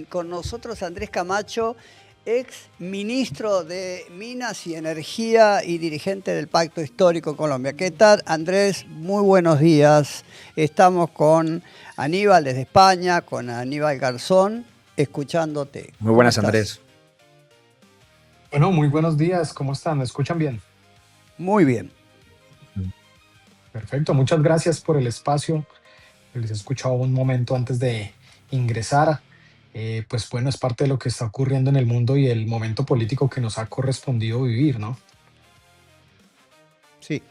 con nosotros Andrés Camacho, ex ministro de Minas y Energía y dirigente del Pacto Histórico Colombia. ¿Qué tal, Andrés? Muy buenos días. Estamos con Aníbal desde España, con Aníbal Garzón, escuchándote. Muy ¿Cómo buenas, estás? Andrés. Bueno, muy buenos días, ¿cómo están? ¿Me escuchan bien? Muy bien. Perfecto, muchas gracias por el espacio. Les he escuchado un momento antes de ingresar. Pues bueno, es parte de lo que está ocurriendo en el mundo y el momento político que nos ha correspondido vivir, ¿no? Sí.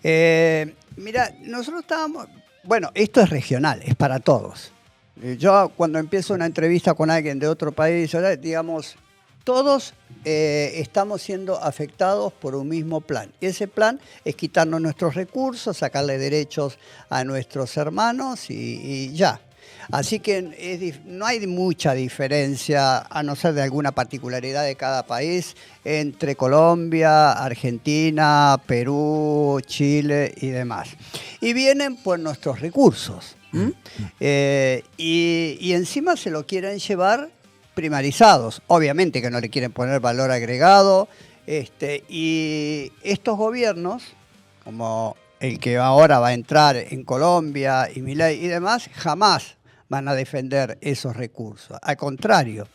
Mira, nosotros estábamos, bueno, esto es regional, es para todos. Yo cuando empiezo una entrevista con alguien de otro país, ahora, digamos, todos estamos siendo afectados por un mismo plan. Y ese plan es quitarnos nuestros recursos, sacarle derechos a nuestros hermanos y ya. Así que no hay mucha diferencia, a no ser de alguna particularidad de cada país, entre Colombia, Argentina, Perú, Chile y demás. Y vienen por nuestros recursos. Y encima se lo quieren llevar primarizados. Obviamente que no le quieren poner valor agregado. Y estos gobiernos, como el que ahora va a entrar en Colombia y Milei y demás, jamás van a defender esos recursos. Al contrario.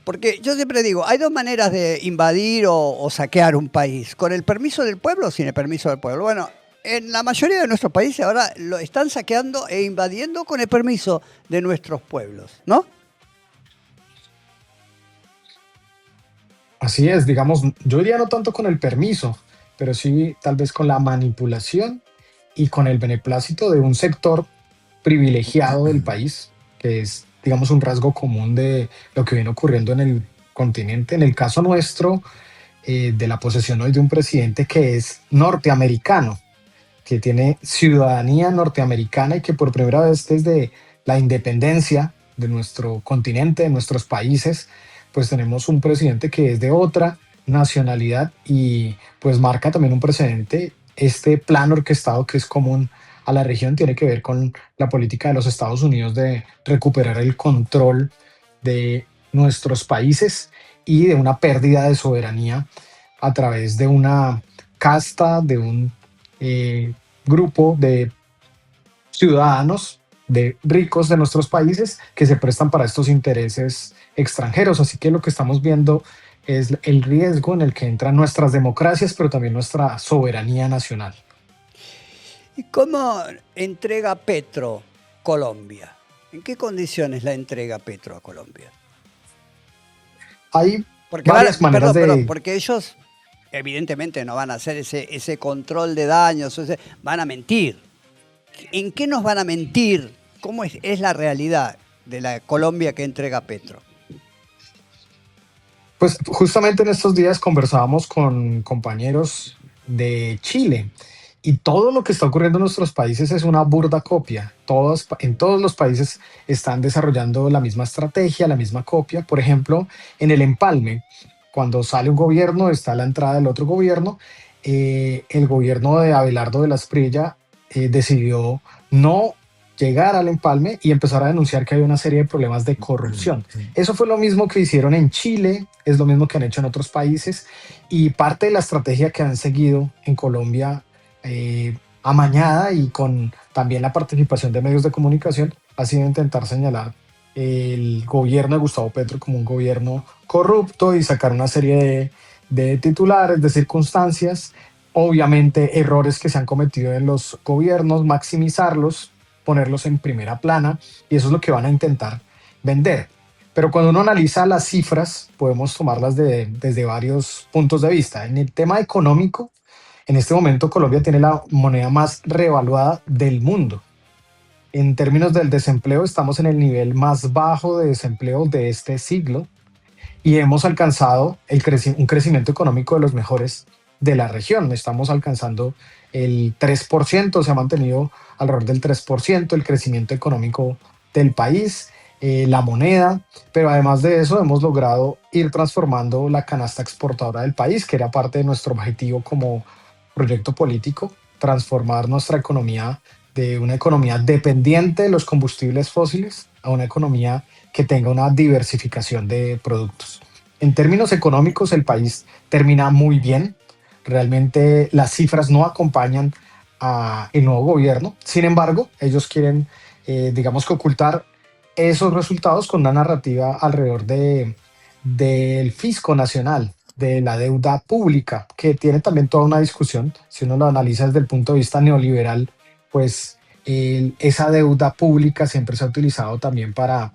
Porque yo siempre digo, hay dos maneras de invadir o saquear un país, con el permiso del pueblo o sin el permiso del pueblo. Bueno, en la mayoría de nuestros países ahora lo están saqueando e invadiendo con el permiso de nuestros pueblos, ¿no? Así es, digamos, yo diría no tanto con el permiso, pero sí tal vez con la manipulación y con el beneplácito de un sector privilegiado del país, que es, digamos, un rasgo común de lo que viene ocurriendo en el continente. En el caso nuestro, de la posesión hoy de un presidente que es norteamericano, que tiene ciudadanía norteamericana y que por primera vez desde la independencia de nuestro continente, de nuestros países, pues tenemos un presidente que es de otra nacionalidad y pues marca también un precedente. Este plan orquestado que es común a la región tiene que ver con la política de los Estados Unidos de recuperar el control de nuestros países y de una pérdida de soberanía a través de una casta, de un grupo de ciudadanos, de ricos de nuestros países que se prestan para estos intereses extranjeros. Así que lo que estamos viendo es el riesgo en el que entran nuestras democracias, pero también nuestra soberanía nacional. ¿Y cómo entrega Petro Colombia? ¿En qué condiciones la entrega Petro a Colombia? Hay Porque varias maneras perdón, de... porque ellos evidentemente no van a hacer ese control de daños, van a mentir. ¿En qué nos van a mentir? ¿Cómo es la realidad de la Colombia que entrega Petro? Pues justamente en estos días conversábamos con compañeros de Chile y todo lo que está ocurriendo en nuestros países es una burda copia. En todos los países están desarrollando la misma estrategia, la misma copia. Por ejemplo, en el empalme, cuando sale un gobierno, está la entrada del otro gobierno. El gobierno de Abelardo de la Espriella decidió no llegar al empalme y empezar a denunciar que hay una serie de problemas de corrupción. Eso fue lo mismo que hicieron en Chile, es lo mismo que han hecho en otros países y parte de la estrategia que han seguido en Colombia, amañada y con también la participación de medios de comunicación, ha sido intentar señalar el gobierno de Gustavo Petro como un gobierno corrupto y sacar una serie de titulares, de circunstancias, obviamente errores que se han cometido en los gobiernos, maximizarlos, ponerlos en primera plana y eso es lo que van a intentar vender. Pero cuando uno analiza las cifras, podemos tomarlas desde varios puntos de vista. En el tema económico, en este momento Colombia tiene la moneda más revaluada del mundo. En términos del desempleo, estamos en el nivel más bajo de desempleo de este siglo y hemos alcanzado un crecimiento económico de los mejores de la región. Estamos alcanzando el 3%, se ha mantenido alrededor del 3% el crecimiento económico del país, la moneda, pero además de eso hemos logrado ir transformando la canasta exportadora del país, que era parte de nuestro objetivo como proyecto político, transformar nuestra economía de una economía dependiente de los combustibles fósiles a una economía que tenga una diversificación de productos. En términos económicos, el país termina muy bien. Realmente las cifras no acompañan a el nuevo gobierno. Sin embargo, ellos quieren, digamos que ocultar esos resultados con una narrativa alrededor del fisco nacional, de la deuda pública, que tiene también toda una discusión. Si uno lo analiza desde el punto de vista neoliberal, pues esa deuda pública siempre se ha utilizado también para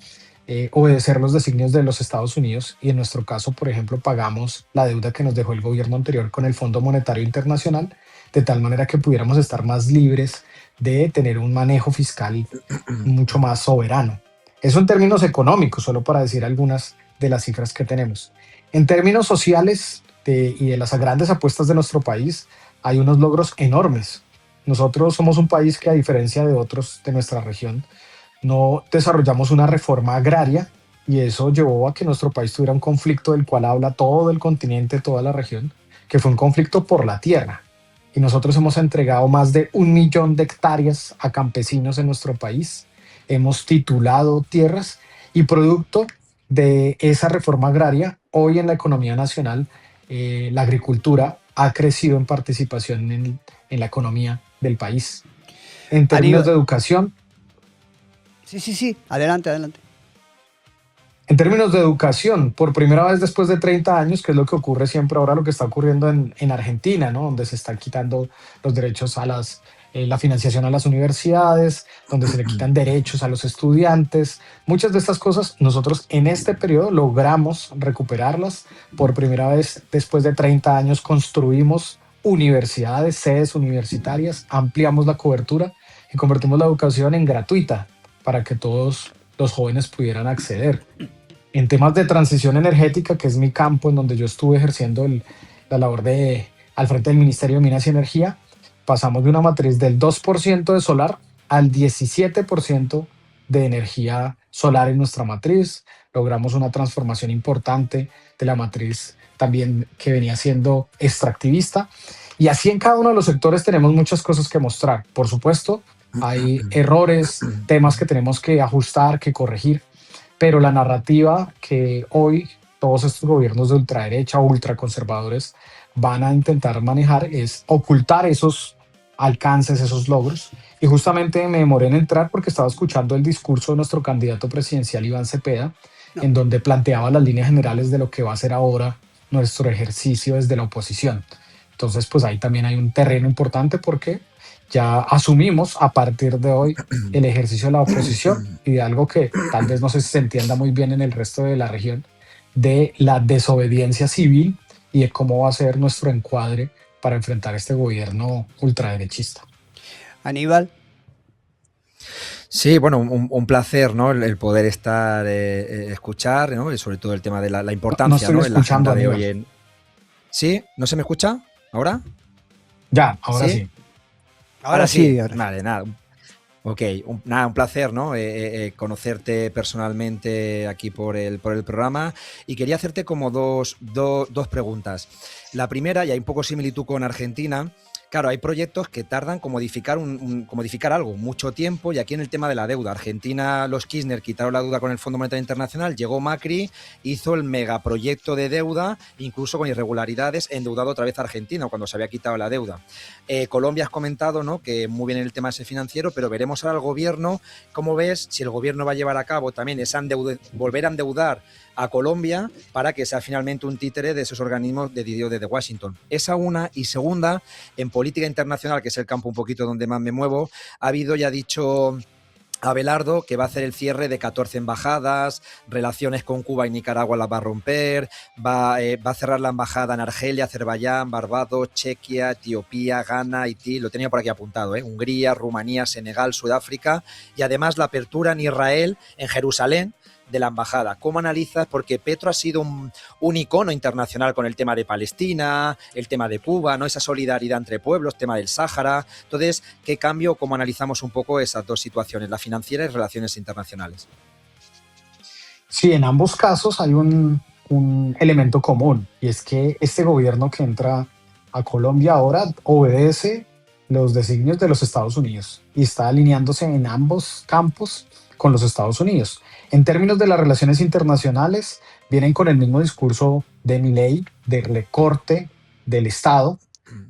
obedecer los designios de los Estados Unidos, y en nuestro caso, por ejemplo, pagamos la deuda que nos dejó el gobierno anterior con el Fondo Monetario Internacional, de tal manera que pudiéramos estar más libres de tener un manejo fiscal mucho más soberano. Eso en términos económicos, solo para decir algunas de las cifras que tenemos. En términos sociales y de las grandes apuestas de nuestro país, hay unos logros enormes. Nosotros somos un país que, a diferencia de otros de nuestra región, no desarrollamos una reforma agraria, y eso llevó a que nuestro país tuviera un conflicto del cual habla todo el continente, toda la región, que fue un conflicto por la tierra. Y nosotros hemos entregado más de 1 millón de hectáreas a campesinos en nuestro país. Hemos titulado tierras, y producto de esa reforma agraria, hoy en la economía nacional, la agricultura ha crecido en participación en la economía del país. En términos Aníbal, de educación, sí, sí, sí, adelante, adelante. por primera vez después de 30 años, que es lo que ocurre siempre ahora, lo que está ocurriendo en Argentina, ¿no? Donde se están quitando los derechos a la financiación a las universidades, donde se le quitan derechos a los estudiantes. Muchas de estas cosas nosotros en este periodo logramos recuperarlas. Por primera vez después de 30 años construimos universidades, sedes universitarias, ampliamos la cobertura y convertimos la educación en gratuita para que todos los jóvenes pudieran acceder. En temas de transición energética, que es mi campo en donde yo estuve ejerciendo la labor al frente del Ministerio de Minas y Energía, pasamos de una matriz del 2% de solar al 17% de energía solar en nuestra matriz. Logramos una transformación importante de la matriz también, que venía siendo extractivista. Y así en cada uno de los sectores tenemos muchas cosas que mostrar. Por supuesto, hay errores, temas que tenemos que ajustar, que corregir, pero la narrativa que hoy todos estos gobiernos de ultraderecha o ultraconservadores van a intentar manejar es ocultar esos alcances, esos logros. Y justamente me demoré en entrar porque estaba escuchando el discurso de nuestro candidato presidencial, Iván Cepeda, No, en donde planteaba las líneas generales de lo que va a ser ahora nuestro ejercicio desde la oposición. Entonces, pues ahí también hay un terreno importante, porque ya asumimos a partir de hoy el ejercicio de la oposición, y de algo que tal vez no sé si se entienda muy bien en el resto de la región, de la desobediencia civil, y de cómo va a ser nuestro encuadre para enfrentar este gobierno ultraderechista. Aníbal, Sí, bueno, un placer, ¿no? El poder estar, escuchar, ¿no? Y sobre todo el tema de la No, no importancia, estoy ¿no? En la escuchando, agenda de Aníbal. hoy en... ¿Sí? ¿No se me escucha? ¿Ahora? Ya, ahora ¿Sí? sí. ahora Ahora sí. sí, ahora sí. Vale, nada. Ok, nada, un placer, ¿no? Conocerte personalmente aquí por el programa, y quería hacerte como dos preguntas. La primera, y hay un poco similitud con Argentina. Claro, hay proyectos que tardan como modificar algo mucho tiempo, y aquí en el tema de la deuda, Argentina, los Kirchner quitaron la deuda con el Fondo Monetario Internacional, llegó Macri, hizo el megaproyecto de deuda, incluso con irregularidades, endeudado otra vez a Argentina cuando se había quitado la deuda. Colombia has comentado, ¿no? Que muy bien en el tema ese financiero, pero veremos ahora el gobierno, ¿cómo ves si el gobierno va a llevar a cabo también volver a endeudar a Colombia para que sea finalmente un títere de esos organismos decididos desde Washington? Esa una. Y segunda, en política internacional, que es el campo un poquito donde más me muevo, ha habido, ya dicho Abelardo, que va a hacer el cierre de 14 embajadas, relaciones con Cuba y Nicaragua las va a romper, va a cerrar la embajada en Argelia, Azerbaiyán, Barbados, Chequia, Etiopía, Ghana, Haití, lo tenía por aquí apuntado, Hungría, Rumanía, Senegal, Sudáfrica, y además la apertura en Israel, en Jerusalén, de la embajada. ¿Cómo analizas? Porque Petro ha sido un icono internacional con el tema de Palestina, el tema de Cuba, ¿no? Esa solidaridad entre pueblos, tema del Sáhara. Entonces, ¿qué cambio? ¿Cómo analizamos un poco esas dos situaciones, la financiera y relaciones internacionales? Sí, en ambos casos hay un elemento común, y es que este gobierno que entra a Colombia ahora obedece los designios de los Estados Unidos y está alineándose en ambos campos con los Estados Unidos. En términos de las relaciones internacionales, vienen con el mismo discurso de Milei, de recorte del Estado,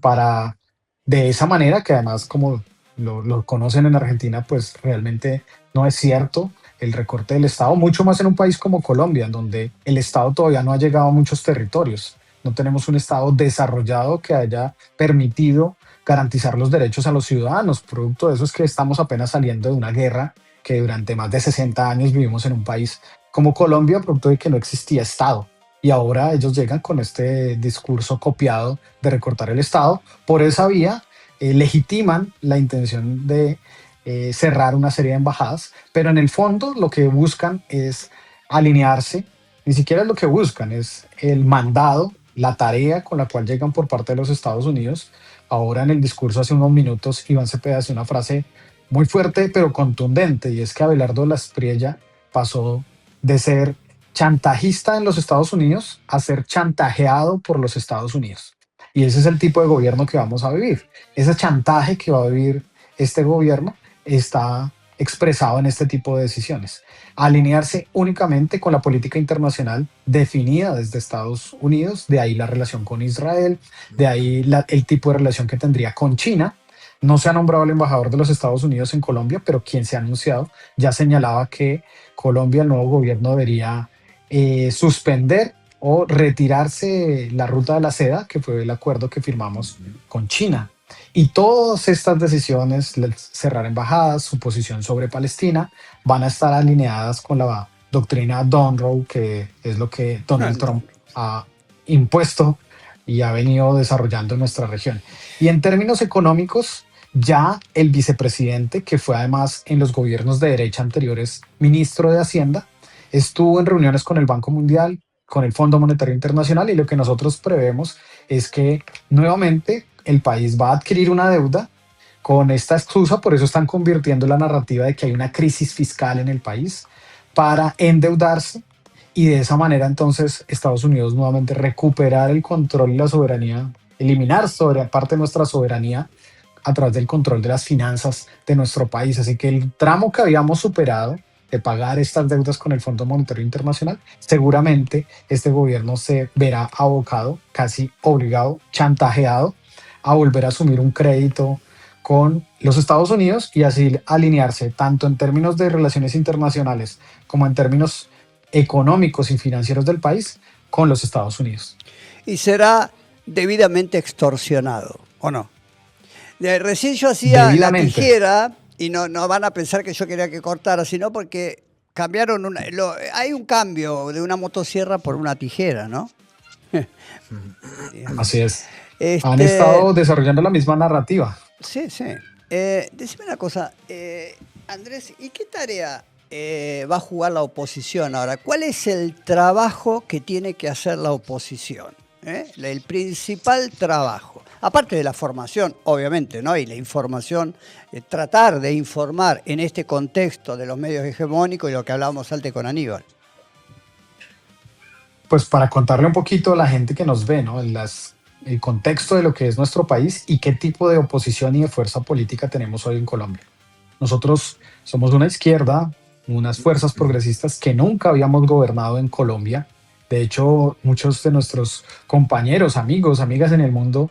para de esa manera, que además como lo conocen en Argentina, pues realmente no es cierto el recorte del Estado, mucho más en un país como Colombia, en donde el Estado todavía no ha llegado a muchos territorios. No tenemos un Estado desarrollado que haya permitido garantizar los derechos a los ciudadanos. Producto de eso es que estamos apenas saliendo de una guerra que durante más de 60 años vivimos en un país como Colombia, producto de que no existía Estado. Y ahora ellos llegan con este discurso copiado de recortar el Estado. Por esa vía legitiman la intención de cerrar una serie de embajadas, pero en el fondo lo que buscan es alinearse, ni siquiera es lo que buscan, es el mandado, la tarea con la cual llegan por parte de los Estados Unidos. Ahora en el discurso hace unos minutos Iván Cepeda hace una frase muy fuerte pero contundente, y es que Abelardo Laspriella pasó de ser chantajista en los Estados Unidos a ser chantajeado por los Estados Unidos. Y ese es el tipo de gobierno que vamos a vivir. Ese chantaje que va a vivir este gobierno está expresado en este tipo de decisiones. Alinearse únicamente con la política internacional definida desde Estados Unidos, de ahí la relación con Israel, de ahí el tipo de relación que tendría con China. No se ha nombrado el embajador de los Estados Unidos en Colombia, pero quien se ha anunciado ya señalaba que Colombia, el nuevo gobierno, debería suspender o retirarse la ruta de la seda, que fue el acuerdo que firmamos con China. Y todas estas decisiones, cerrar embajadas, su posición sobre Palestina, van a estar alineadas con la doctrina Monroe, que es lo que Donald Trump ha impuesto y ha venido desarrollando en nuestra región. Y en términos económicos, ya el vicepresidente, que fue además en los gobiernos de derecha anteriores ministro de Hacienda, estuvo en reuniones con el Banco Mundial, con el Fondo Monetario Internacional, y lo que nosotros prevemos es que nuevamente el país va a adquirir una deuda con esta excusa. Por eso están convirtiendo la narrativa de que hay una crisis fiscal en el país, para endeudarse y de esa manera entonces Estados Unidos nuevamente recuperar el control y la soberanía, eliminar parte de nuestra soberanía a través del control de las finanzas de nuestro país. Así que el tramo que habíamos superado de pagar estas deudas con el Fondo Monetario Internacional, seguramente este gobierno se verá abocado, casi obligado, chantajeado a volver a asumir un crédito con los Estados Unidos y así alinearse tanto en términos de relaciones internacionales como en términos económicos y financieros del país con los Estados Unidos. Y será debidamente extorsionado, ¿o no? Recién yo hacía la tijera, y no van a pensar que yo quería que cortara, sino porque cambiaron hay un cambio de una motosierra por una tijera, ¿no? Así es. Han estado desarrollando la misma narrativa. Sí, sí. Decime una cosa, Andrés, ¿y qué tarea va a jugar la oposición ahora? ¿Cuál es el trabajo que tiene que hacer la oposición? El principal trabajo. Aparte de la formación, obviamente, ¿no? Y la información, tratar de informar en este contexto de los medios hegemónicos y lo que hablábamos antes con Aníbal. Pues para contarle un poquito a la gente que nos ve, ¿no? El contexto de lo que es nuestro país y qué tipo de oposición y de fuerza política tenemos hoy en Colombia. Nosotros somos una izquierda, unas fuerzas progresistas que nunca habíamos gobernado en Colombia. De hecho, muchos de nuestros compañeros, amigos, amigas en el mundo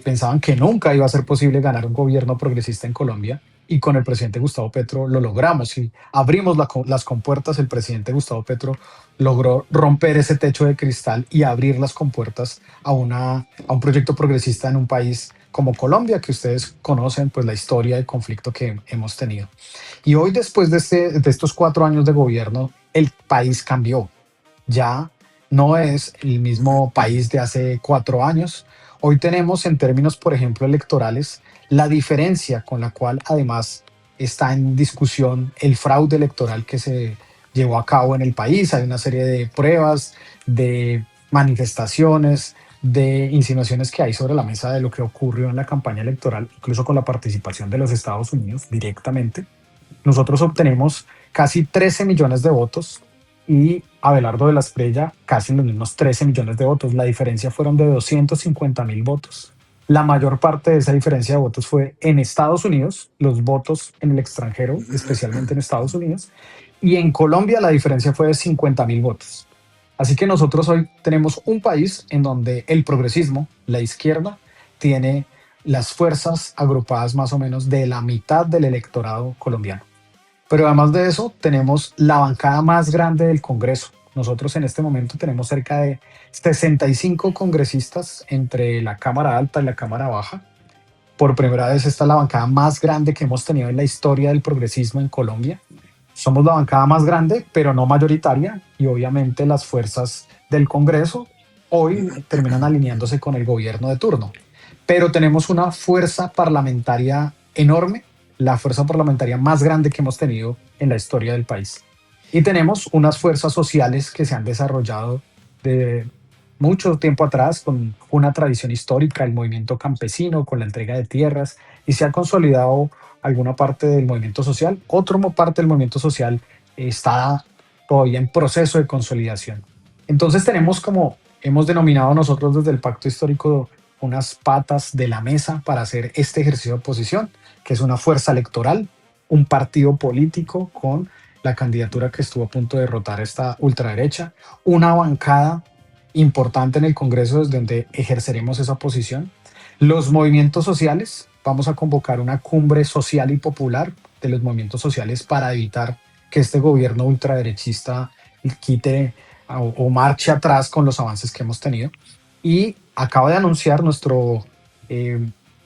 pensaban que nunca iba a ser posible ganar un gobierno progresista en Colombia, y con el presidente Gustavo Petro lo logramos y abrimos las compuertas. El presidente Gustavo Petro logró romper ese techo de cristal y abrir las compuertas a un proyecto progresista en un país como Colombia, que ustedes conocen pues la historia de conflicto que hemos tenido. Y hoy, después de estos 4 años de gobierno, el país cambió. Ya no es el mismo país de hace 4 años. Hoy tenemos, en términos, por ejemplo, electorales, la diferencia con la cual además está en discusión el fraude electoral que se llevó a cabo en el país. Hay una serie de pruebas, de manifestaciones, de insinuaciones que hay sobre la mesa de lo que ocurrió en la campaña electoral, incluso con la participación de los Estados Unidos directamente. Nosotros obtenemos casi 13 millones de votos y Abelardo Laspriella casi en los mismos 13 millones de votos. La diferencia fueron de 250.000 votos. La mayor parte de esa diferencia de votos fue en Estados Unidos, los votos en el extranjero, especialmente en Estados Unidos, y en Colombia la diferencia fue de 50.000 votos. Así que nosotros hoy tenemos un país en donde el progresismo, la izquierda, tiene las fuerzas agrupadas más o menos de la mitad del electorado colombiano. Pero además de eso, tenemos la bancada más grande del Congreso. Nosotros en este momento tenemos cerca de 65 congresistas entre la Cámara Alta y la Cámara Baja. Por primera vez esta es la bancada más grande que hemos tenido en la historia del progresismo en Colombia. Somos la bancada más grande, pero no mayoritaria, y obviamente las fuerzas del Congreso hoy terminan alineándose con el gobierno de turno. Pero tenemos una fuerza parlamentaria enorme, la fuerza parlamentaria más grande que hemos tenido en la historia del país. Y tenemos unas fuerzas sociales que se han desarrollado de mucho tiempo atrás con una tradición histórica, el movimiento campesino, con la entrega de tierras, y se ha consolidado alguna parte del movimiento social. Otra parte del movimiento social está todavía en proceso de consolidación. Entonces tenemos, como hemos denominado nosotros desde el Pacto Histórico, unas patas de la mesa para hacer este ejercicio de oposición, que es una fuerza electoral, un partido político con la candidatura que estuvo a punto de derrotar esta ultraderecha, una bancada importante en el Congreso desde donde ejerceremos esa posición, los movimientos sociales. Vamos a convocar una cumbre social y popular de los movimientos sociales para evitar que este gobierno ultraderechista quite o marche atrás con los avances que hemos tenido. Y acaba de anunciar nuestro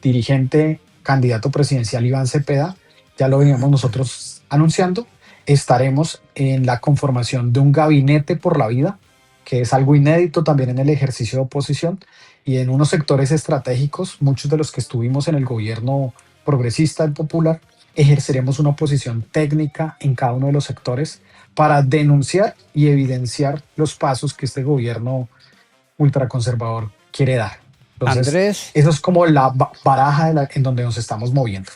dirigente candidato presidencial Iván Cepeda, ya lo veníamos nosotros anunciando, estaremos en la conformación de un gabinete por la vida, que es algo inédito también en el ejercicio de oposición, y en unos sectores estratégicos, muchos de los que estuvimos en el gobierno progresista y popular, ejerceremos una oposición técnica en cada uno de los sectores para denunciar y evidenciar los pasos que este gobierno ultraconservador quiere dar. Entonces, Andrés, eso es como la baraja en donde nos estamos moviendo.